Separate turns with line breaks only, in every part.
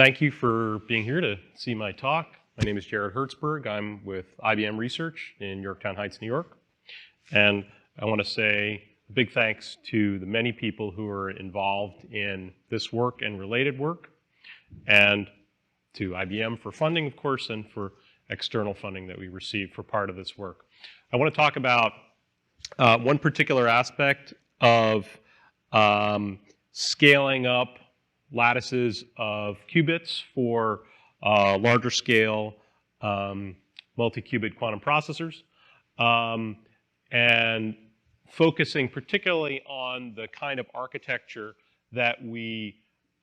Thank you for being here to see my talk. My name is Jared Hertzberg. I'm with IBM Research in Yorktown Heights, New York. And I want to say a big thanks to the many people who are involved in this work and related work, and to IBM for funding, of course, and for external funding that we receive for part of this work. I want to talk about one particular aspect of scaling up lattices of qubits for larger scale multi-qubit quantum processors, and focusing particularly on the kind of architecture that we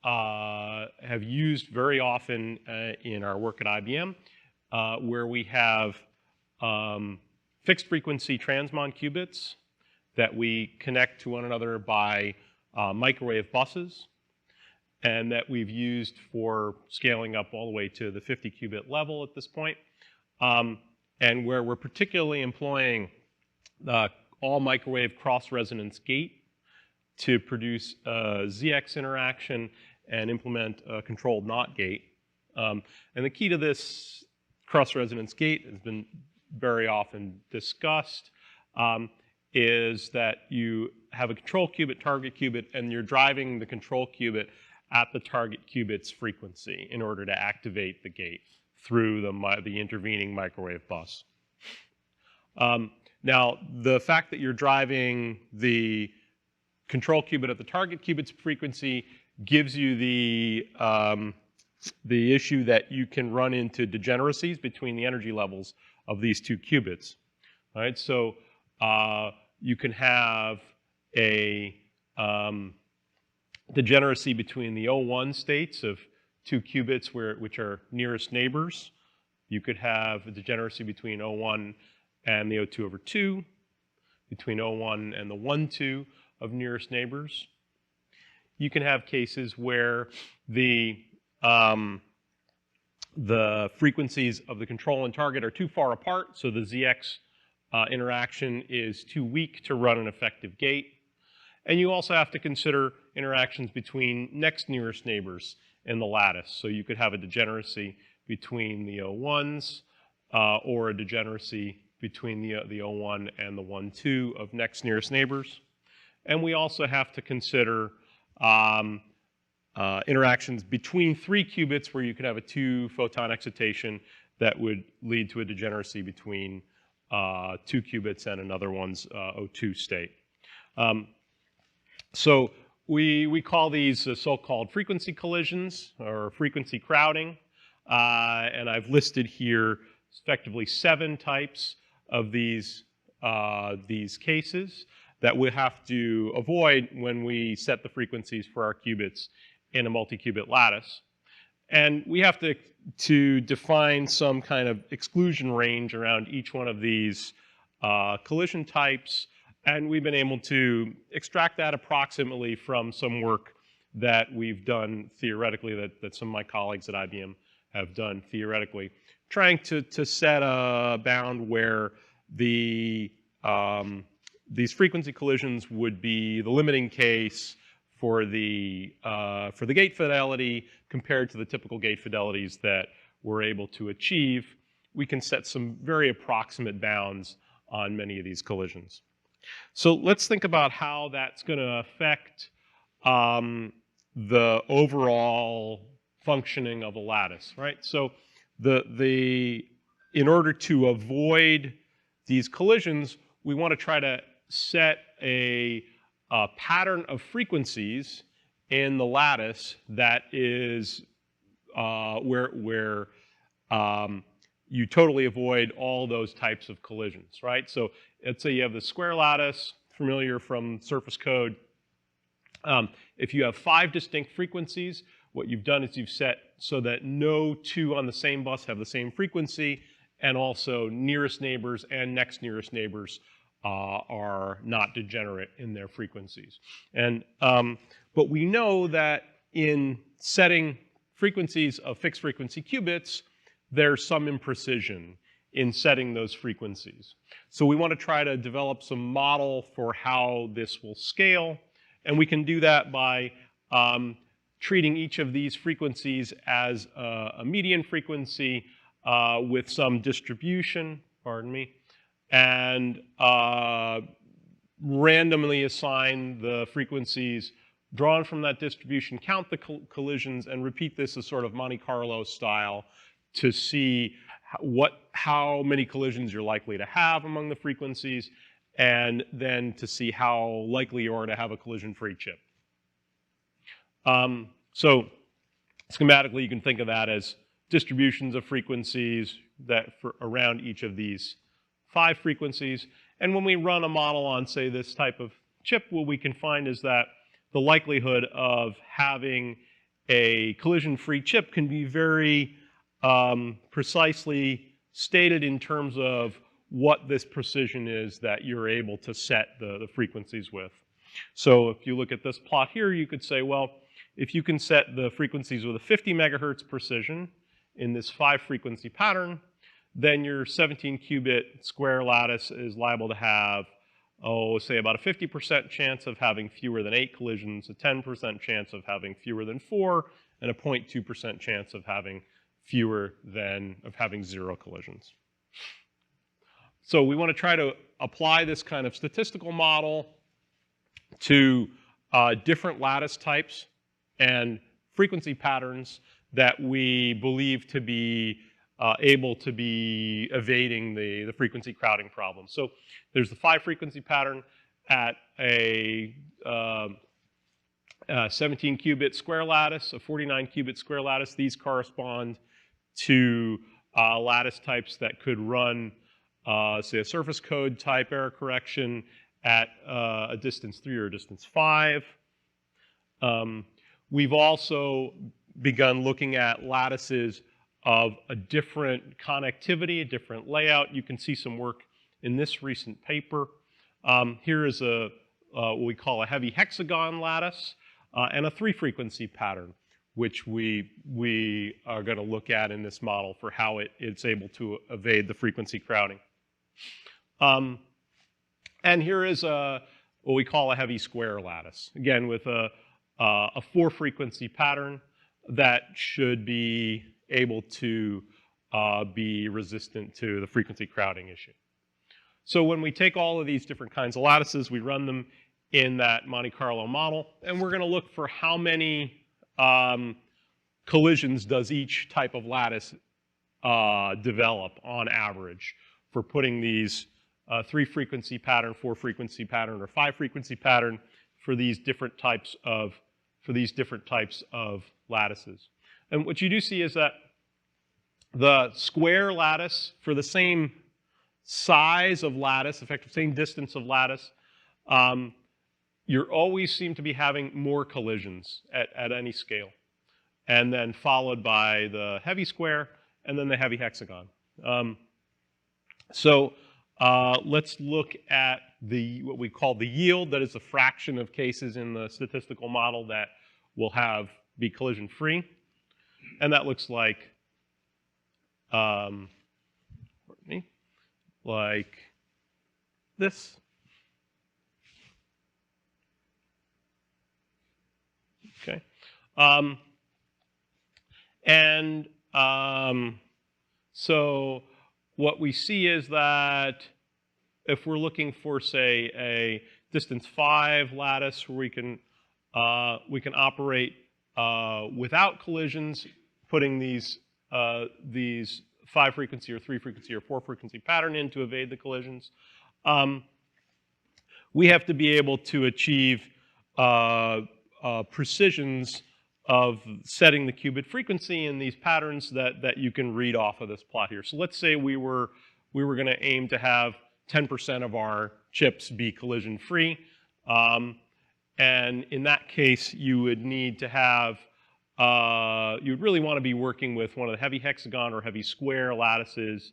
have used very often in our work at IBM, where we have fixed frequency transmon qubits that we connect to one another by microwave buses, and that we've used for scaling up all the way to the 50 qubit level at this point, and where we're particularly employing all microwave cross-resonance gate to produce a ZX interaction and implement a controlled NOT gate. And the key to this cross-resonance gate has been very often discussed, is that you have a control qubit, target qubit, and you're driving the control qubit at the target qubit's frequency in order to activate the gate through the intervening microwave bus. Now, the fact that you're driving the control qubit at the target qubit's frequency gives you the issue that you can run into degeneracies between the energy levels of these two qubits. All right, so you can have a degeneracy between the O1 states of two qubits which are nearest neighbors. You could have a degeneracy between O1 and the O2 over 2, between O1 and the 1-2 of nearest neighbors. You can have cases where the frequencies of the control and target are too far apart, so the ZX interaction is too weak to run an effective gate. And you also have to consider interactions between next nearest neighbors in the lattice. So you could have a degeneracy between the O1s or a degeneracy between the O1 and the 1-2 of next nearest neighbors. And we also have to consider interactions between three qubits where you could have a two-photon excitation that would lead to a degeneracy between two qubits and another one's O2 state. So we call these so-called frequency collisions or frequency crowding, and I've listed here effectively 7 types of these cases that we have to avoid when we set the frequencies for our qubits in a multi-qubit lattice. And we have to define some kind of exclusion range around each one of these collision types. And we've been able to extract that approximately from some work that we've done theoretically, that some of my colleagues at IBM have done theoretically, trying to set a bound where these frequency collisions would be the limiting case for the gate fidelity compared to the typical gate fidelities that we're able to achieve. We can set some very approximate bounds on many of these collisions. So let's think about how that's going to affect the overall functioning of a lattice, right? So in order to avoid these collisions, we want to try to set a pattern of frequencies in the lattice that is where you totally avoid all those types of collisions, right? So let's say you have the square lattice, familiar from surface code. If you have 5 distinct frequencies, what you've done is you've set so that no 2 on the same bus have the same frequency, and also nearest neighbors and next nearest neighbors are not degenerate in their frequencies. And but we know that in setting frequencies of fixed frequency qubits, there's some imprecision in setting those frequencies. So we want to try to develop some model for how this will scale, and we can do that by treating each of these frequencies as a median frequency with some distribution, pardon me, and randomly assign the frequencies drawn from that distribution, count the collisions, and repeat this as sort of Monte Carlo style to see how many collisions you're likely to have among the frequencies, and then to see how likely you are to have a collision-free chip. So schematically, you can think of that as distributions of frequencies around each of these 5 frequencies. And when we run a model on, say, this type of chip, what we can find is that the likelihood of having a collision-free chip can be very precisely stated in terms of what this precision is that you're able to set the frequencies with. So if you look at this plot here, you could say, well, if you can set the frequencies with a 50 megahertz precision in this 5-frequency pattern, then your 17-qubit square lattice is liable to have, say about a 50% chance of having fewer than 8 collisions, a 10% chance of having fewer than 4, and a 0.2% chance of having having 0 collisions. So we want to try to apply this kind of statistical model to different lattice types and frequency patterns that we believe to be able to be evading the frequency crowding problem. So there's the 5-frequency pattern at a 17-qubit square lattice, a 49-qubit square lattice. These correspond to lattice types that could run, say, a surface code type error correction at a distance 3 or a distance 5. We've also begun looking at lattices of a different connectivity, a different layout. You can see some work in this recent paper. Here is what we call a heavy hexagon lattice and a 3-frequency pattern, which we are going to look at in this model for how it's able to evade the frequency crowding. And here is what we call a heavy square lattice, again with a 4-frequency pattern that should be able to be resistant to the frequency crowding issue. So when we take all of these different kinds of lattices, we run them in that Monte Carlo model, and we're going to look for how many collisions does each type of lattice develop on average for putting these 3-frequency pattern, 4-frequency pattern, or 5-frequency pattern for these different types of lattices. And what you do see is that the square lattice for the same size of lattice, effective same distance of lattice, you always seem to be having more collisions at any scale. And then followed by the heavy square and then the heavy hexagon. So let's look at what we call the yield, that is a fraction of cases in the statistical model that will be collision free. And that looks like, like this. Okay. So what we see is that if we're looking for, say, a distance 5 lattice where we can operate without collisions, putting these 5-frequency or 3-frequency or 4-frequency pattern in to evade the collisions, we have to be able to achieve precisions of setting the qubit frequency in these patterns that you can read off of this plot here. So let's say we were going to aim to have 10% of our chips be collision free. And in that case, you would need to have, you'd really want to be working with one of the heavy hexagon or heavy square lattices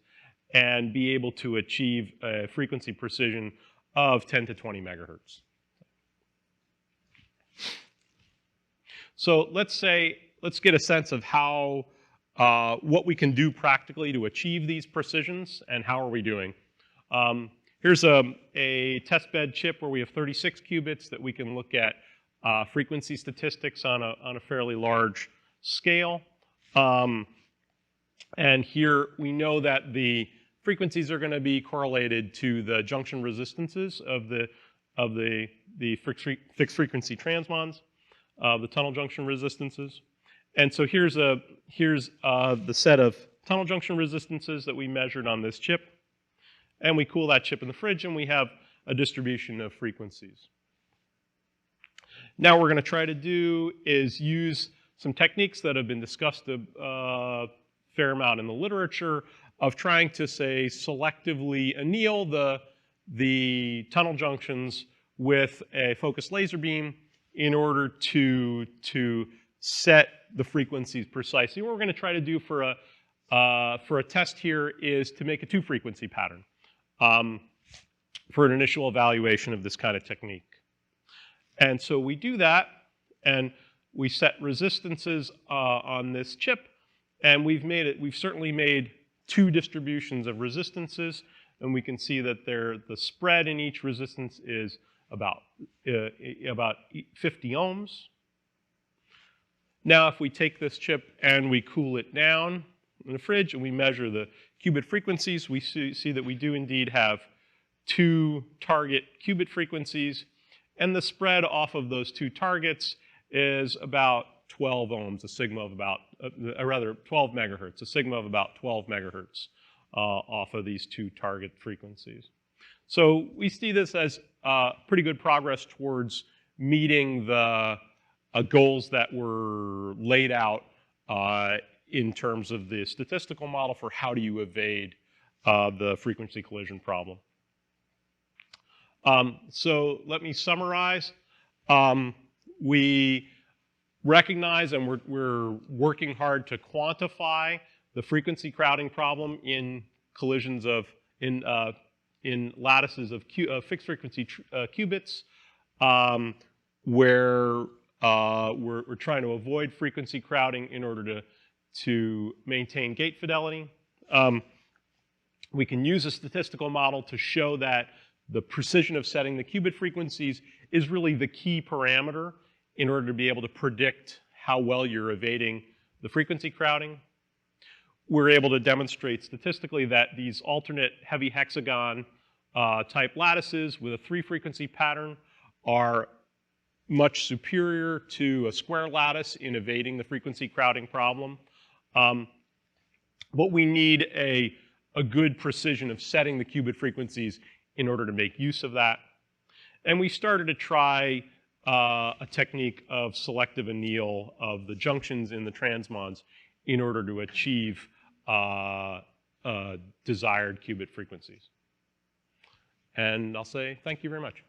and be able to achieve a frequency precision of 10 to 20 megahertz. So let's get a sense of how, what we can do practically to achieve these precisions and how are we doing. Here's a test bed chip where we have 36 qubits that we can look at frequency statistics on a fairly large scale. And here we know that the frequencies are going to be correlated to the junction resistances of the fixed frequency transmons, the tunnel junction resistances. And so here's the set of tunnel junction resistances that we measured on this chip. And we cool that chip in the fridge, and we have a distribution of frequencies. Now what we're going to try to do is use some techniques that have been discussed a fair amount in the literature of trying to, say, selectively anneal the tunnel junctions with a focused laser beam in order to set the frequencies precisely. What we're going to try to do for a test here is to make a two-frequency pattern for an initial evaluation of this kind of technique. And so we do that, and we set resistances on this chip, and we've certainly made two distributions of resistances, and we can see that the spread in each resistance is about 50 ohms. Now if we take this chip and we cool it down in the fridge and we measure the qubit frequencies, we see that we do indeed have two target qubit frequencies, and the spread off of those two targets is about 12 ohms, a sigma of about, 12 megahertz, a sigma of about 12 megahertz off of these two target frequencies. So we see this as pretty good progress towards meeting the goals that were laid out in terms of the statistical model for how do you evade the frequency collision problem. So let me summarize. We recognize and we're working hard to quantify the frequency crowding problem in collisions of, in lattices of fixed frequency qubits, where we're trying to avoid frequency crowding in order to maintain gate fidelity. We can use a statistical model to show that the precision of setting the qubit frequencies is really the key parameter in order to be able to predict how well you're evading the frequency crowding. We're able to demonstrate statistically that these alternate heavy hexagon type lattices with a 3-frequency pattern are much superior to a square lattice in evading the frequency crowding problem. But we need a good precision of setting the qubit frequencies in order to make use of that. And we started to try a technique of selective anneal of the junctions in the transmons in order to achieve desired qubit frequencies. And I'll say thank you very much.